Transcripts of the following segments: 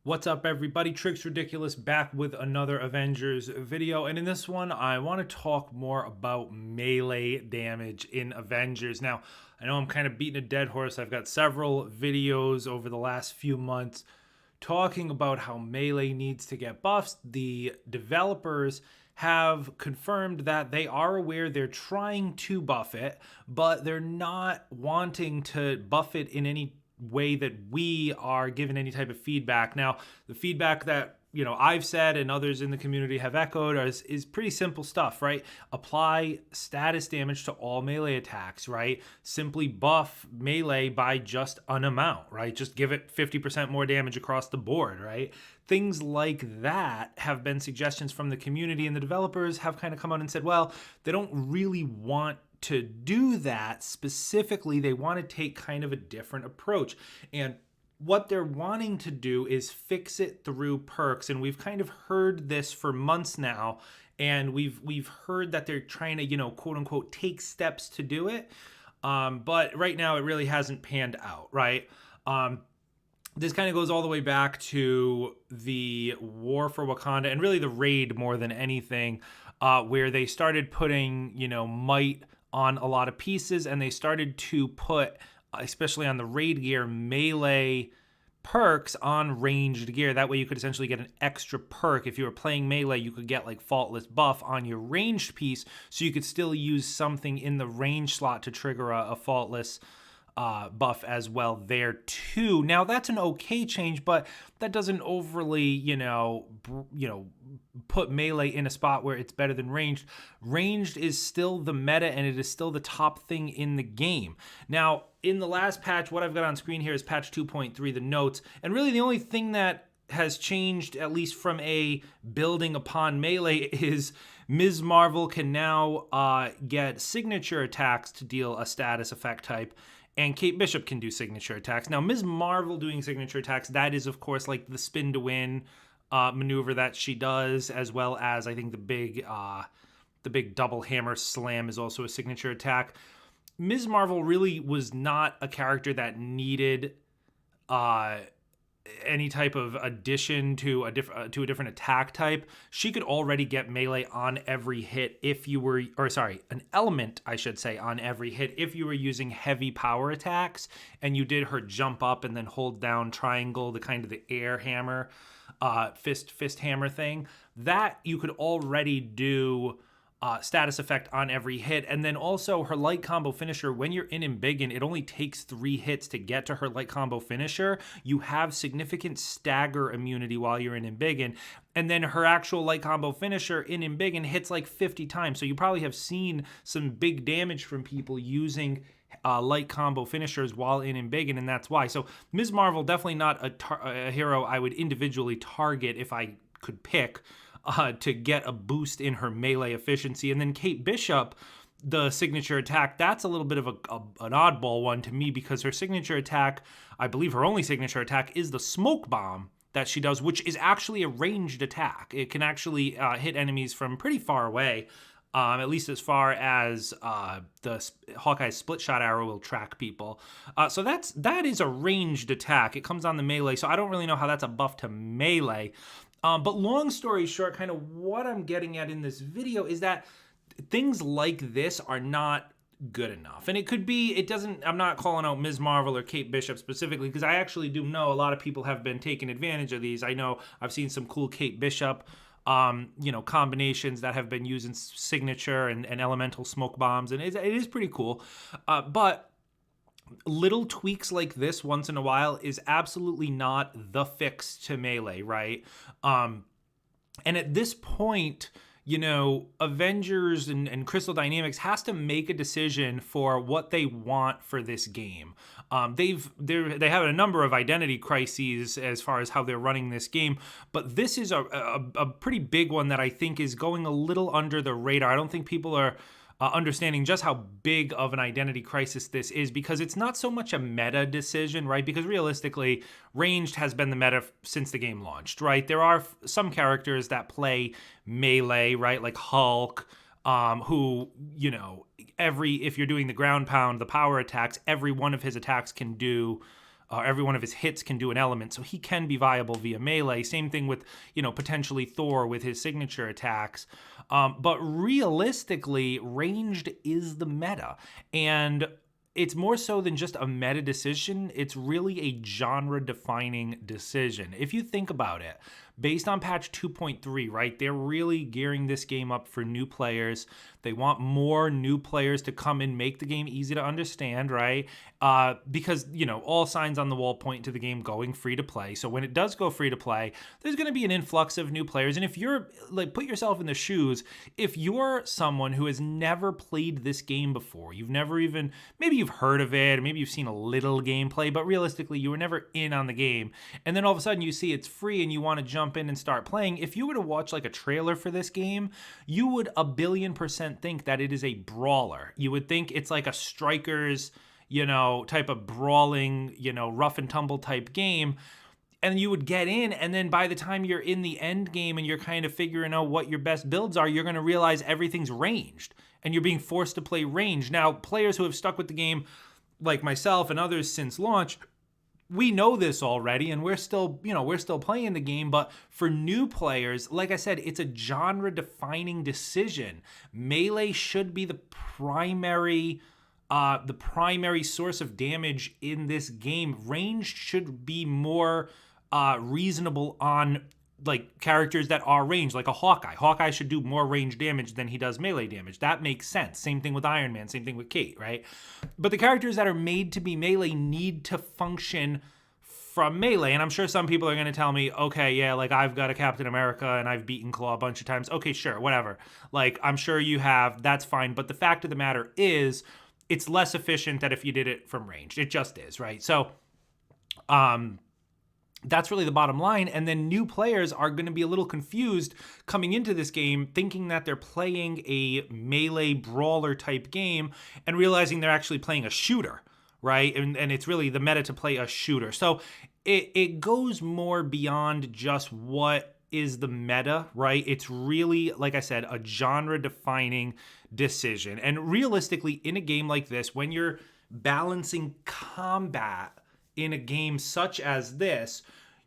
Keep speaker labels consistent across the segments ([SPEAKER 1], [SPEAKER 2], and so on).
[SPEAKER 1] What's up, everybody? Tricks Ridiculous back with another Avengers video, and in this one I want to talk more about melee damage in Avengers. Now, I know I'm kind of beating a dead horse. I've got several videos over the last few months talking about how melee needs to get buffs. The developers have confirmed that they are aware they're trying to buff it, but they're not wanting to buff it in any way that we are given any type of feedback. Now, the feedback that I've said and others in the community have echoed is pretty simple stuff, right? Apply status damage to all melee attacks, right? Simply buff melee by just an amount, right? Just give it 50% more damage across the board, right? Things like that have been suggestions from the community, and the developers have kind of come out and said, well, they don't really want to do that specifically. They want to take kind of a different approach. And what they're wanting to do is fix it through perks. And we've kind of heard this for months now. And we've heard that they're trying to, quote unquote, take steps to do it. But right now it really hasn't panned out, right? This kind of goes all the way back to the War for Wakanda and really the raid more than anything, where they started putting, might on a lot of pieces, and they started to put, especially on the raid gear, melee perks on ranged gear. That way you could essentially get an extra perk. If you were playing melee, you could get like faultless buff on your ranged piece, so you could still use something in the range slot to trigger a faultless buff as well there too. Now that's an okay change, but that doesn't overly, put melee in a spot where it's better than ranged. Ranged is still the meta, and it is still the top thing in the game. Now, in the last patch, what I've got on screen here is patch 2.3, the notes, and really the only thing that has changed, at least from a building upon melee, is Ms. Marvel can now get signature attacks to deal a status effect type, and Kate Bishop can do signature attacks. Now, Ms. Marvel doing signature attacks, that is, of course, like the spin to win maneuver that she does, as well as I think the big double hammer slam is also a signature attack. Ms. Marvel really was not a character that needed any type of addition to a different attack type. She could already get melee on every hit if you were, an element, I should say, on every hit if you were using heavy power attacks and you did her jump up and then hold down triangle, the kind of the air hammer, fist hammer thing. That you could already do status effect on every hit. And then also her light combo finisher, when you're in Embiggen, it only takes 3 hits to get to her light combo finisher. You have significant stagger immunity while you're in Embiggen. And then her actual light combo finisher in Embiggen hits like 50 times. So you probably have seen some big damage from people using light combo finishers while in Embiggen, and that's why. So Ms. Marvel, definitely not a hero I would individually target if I could pick, to get a boost in her melee efficiency. And then Kate Bishop, the signature attack, that's a little bit of an oddball one to me, because her signature attack, I believe her only signature attack, is the smoke bomb that she does, which is actually a ranged attack. It can actually hit enemies from pretty far away, at least as far as the Hawkeye's split shot arrow will track people. So that is a ranged attack. It comes on the melee, so I don't really know how that's a buff to melee. But long story short, kind of what I'm getting at in this video is that things like this are not good enough. And it could be, I'm not calling out Ms. Marvel or Kate Bishop specifically, because I actually do know a lot of people have been taking advantage of these. I know I've seen some cool Kate Bishop combinations that have been using signature and elemental smoke bombs, and it is pretty cool. But little tweaks like this once in a while is absolutely not the fix to melee, right? And at this point, Avengers and Crystal Dynamics has to make a decision for what they want for this game. They have a number of identity crises as far as how they're running this game, but this is a pretty big one that I think is going a little under the radar. I don't think people are understanding just how big of an identity crisis this is, because it's not so much a meta decision, right? Because realistically, ranged has been the meta since the game launched, right? There are some characters that play melee, right? Like Hulk, who, if you're doing the ground pound, the power attacks, every one of his attacks can do every one of his hits can do an element, so he can be viable via melee. Same thing with, potentially Thor with his signature attacks. But realistically, ranged is the meta. And it's more so than just a meta decision. It's really a genre-defining decision. If you think about it, based on patch 2.3, right, they're really gearing this game up for new players. They want more new players to come and make the game easy to understand, right? Because, all signs on the wall point to the game going free to play. So when it does go free to play, there's going to be an influx of new players. And if you're, put yourself in the shoes, if you're someone who has never played this game before, you've never even, maybe you've heard of it, maybe you've seen a little gameplay, but realistically, you were never in on the game. And then all of a sudden you see it's free and you want to jump in and start playing. If you were to watch like a trailer for this game, you would 1,000,000,000% think that it is a brawler. You would think it's like a strikers, type of brawling, rough and tumble type game. And you would get in, and then by the time you're in the end game and you're kind of figuring out what your best builds are, you're going to realize everything's ranged and you're being forced to play ranged. Now, players who have stuck with the game, like myself and others since launch, we know this already, and we're still playing the game. But for new players, like I said, it's a genre-defining decision. Melee should be the primary source of damage in this game. Ranged should be more reasonable on like characters that are ranged, like a Hawkeye. Hawkeye should do more range damage than he does melee damage. That makes sense. Same thing with Iron Man, same thing with Kate, right? But the characters that are made to be melee need to function from melee. And I'm sure some people are going to tell me, okay, yeah, like I've got a Captain America and I've beaten Claw a bunch of times. Okay, sure, whatever. Like I'm sure you have, that's fine. But the fact of the matter is, it's less efficient than if you did it from range. It just is, right? So, that's really the bottom line. And then new players are going to be a little confused coming into this game, thinking that they're playing a melee brawler type game and realizing they're actually playing a shooter, right? And it's really the meta to play a shooter. So it goes more beyond just what is the meta, right? It's really, like I said, a genre-defining decision. And realistically, in a game like this, when you're balancing combat in a game such as this,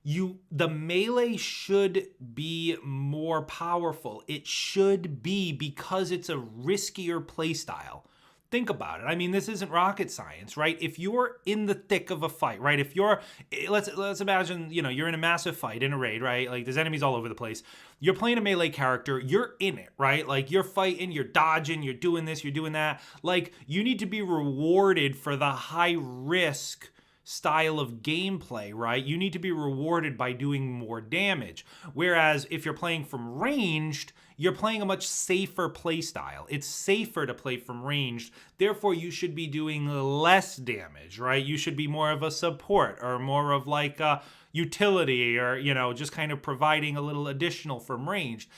[SPEAKER 1] the melee should be more powerful. It should be, because it's a riskier playstyle. Think about it. I mean, this isn't rocket science, right? If you're in the thick of a fight, right? If you're, let's imagine, you're in a massive fight in a raid, right? Like there's enemies all over the place. You're playing a melee character. You're in it, right? Like you're fighting, you're dodging, you're doing this, you're doing that. Like you need to be rewarded for the high risk style of gameplay, right? You need to be rewarded by doing more damage. Whereas if you're playing from ranged, you're playing a much safer play style. It's safer to play from ranged. Therefore, you should be doing less damage, right? You should be more of a support or more of like a utility or, just kind of providing a little additional from ranged.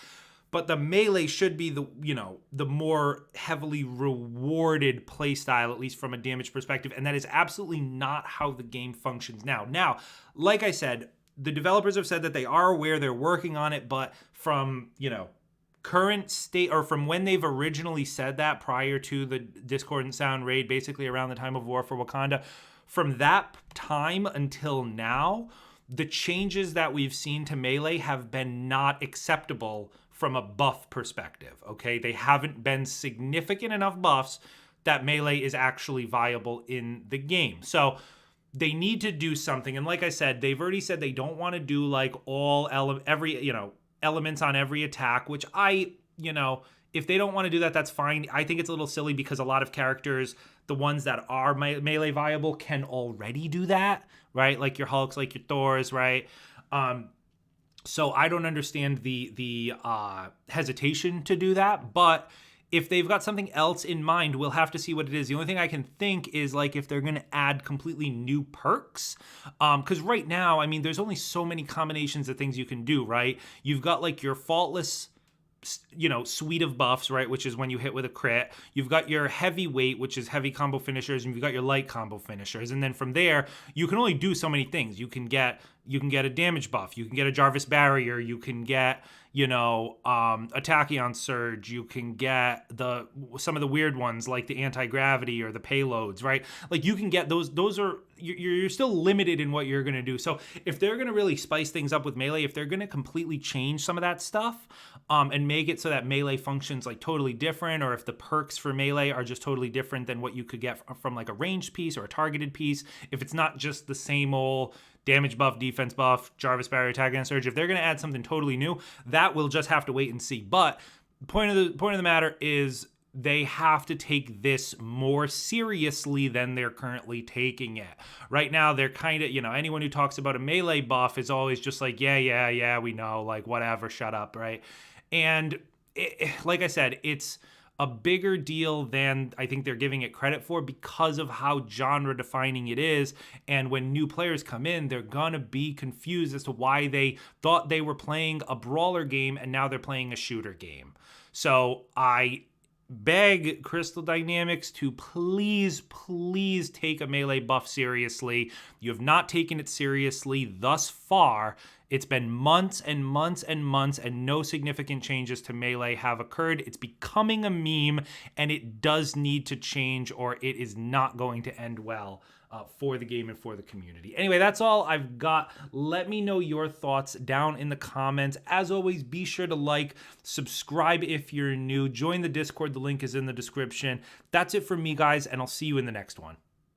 [SPEAKER 1] But the melee should be the more heavily rewarded play style, at least from a damage perspective. And that is absolutely not how the game functions now. Now, like I said, the developers have said that they are aware, they're working on it, but from, current state, or from when they've originally said that prior to the Discordant Sound raid, basically around the time of War for Wakanda, from that time until now, the changes that we've seen to melee have been not acceptable from a buff perspective, okay? They haven't been significant enough buffs that melee is actually viable in the game. So they need to do something. And like I said, they've already said they don't want to do like elements on every attack, which if they don't want to do that, that's fine. I think it's a little silly because a lot of characters, the ones that are melee viable, can already do that, right? Like your Hulks, like your Thors, right? So I don't understand the hesitation to do that, but if they've got something else in mind, we'll have to see what it is. The only thing I can think is like if they're going to add completely new perks, because right now, I mean, there's only so many combinations of things you can do, right? You've got like your faultless, suite of buffs, right? Which is when you hit with a crit. You've got your heavyweight, which is heavy combo finishers, and you've got your light combo finishers. And then from there, you can only do so many things. You can get, you can get a damage buff, you can get a Jarvis barrier, you can get, you know, a Tachyon surge, you can get some of the weird ones like the anti-gravity or the payloads, right? Like you can get those are, you're still limited in what you're going to do. So if they're going to really spice things up with melee, if they're going to completely change some of that stuff, and make it so that melee functions like totally different, or if the perks for melee are just totally different than what you could get from like a ranged piece or a targeted piece, if it's not just the same old damage buff, defense buff, Jarvis barrier, attack and surge, if they're going to add something totally new, that we'll just have to wait and see. But the point of the matter is they have to take this more seriously than they're currently taking it. Right now, they're kind of, you know, anyone who talks about a melee buff is always just like, yeah, we know, like, whatever, shut up, right? And like I said, it's a bigger deal than I think they're giving it credit for because of how genre defining it is. And when new players come in, they're gonna be confused as to why they thought they were playing a brawler game and now they're playing a shooter game. So I beg Crystal Dynamics to please take a melee buff seriously. You have not taken it seriously thus far. It's been months and months and months, and no significant changes to melee have occurred. It's becoming a meme, and it does need to change, or it is not going to end well for the game and for the community. Anyway, that's all I've got. Let me know your thoughts down in the comments. As always, be sure to like, subscribe if you're new, join the Discord. The link is in the description. That's it for me, guys, and I'll see you in the next one.